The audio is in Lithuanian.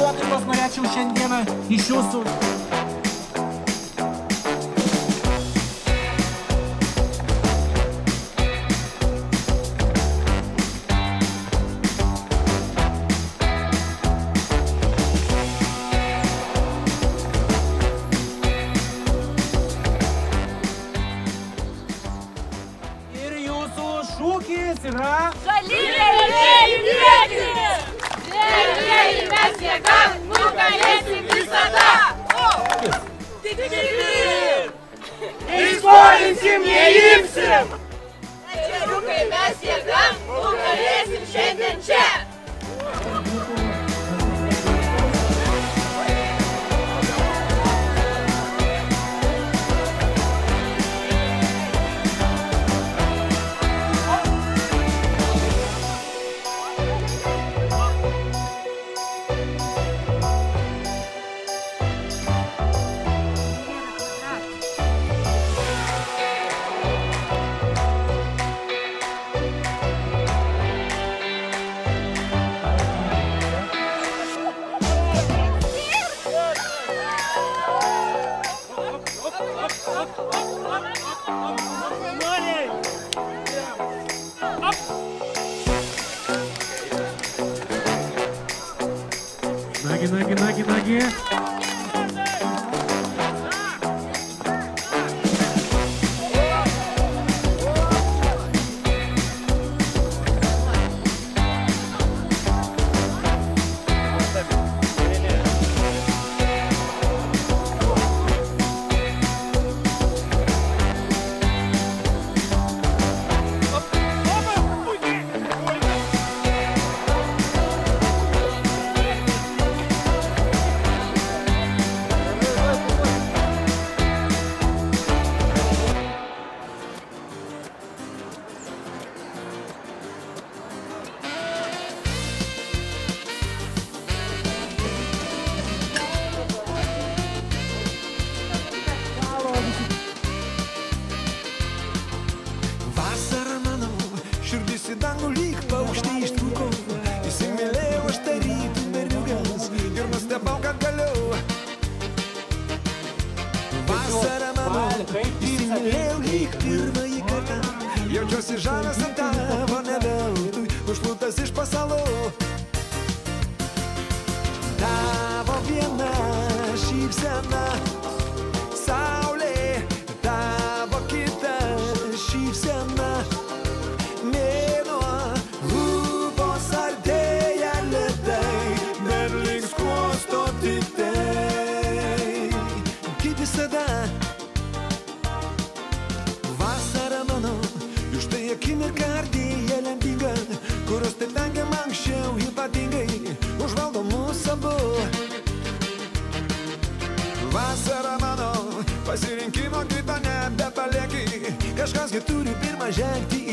nuotaikos norėčiau šiandieną iš jūsų. Šūkis yra žalieji lieki! Žalieji mes jėga, nugalėsim visada! Tikri! Išskolinsim, neimsim! Ežeriukai mes jėga, nugalėsim šiandien čia! Nagi. Širdis į dangų lyg paukštį ištrūkau, įsimylėjau aš tarytum berniukas ir nustebau, kad galiu. Vasarą mano, įsimylėjau lyg pirmąjį kartą, jaučiuosi žalias ant tavo neveltui, užplūtas iš pasalų. Tavo viena šypsena, saulė, tavo kita šypsena. Vasara mano, iš tai akimirka artėja lemtinga, kurios taip vengiam anksčiau ypatingai, užvaldo mūsų abu. Vasara mano, pasirinkimo kito nebepalieki, kažkasgi turi pirmą žengti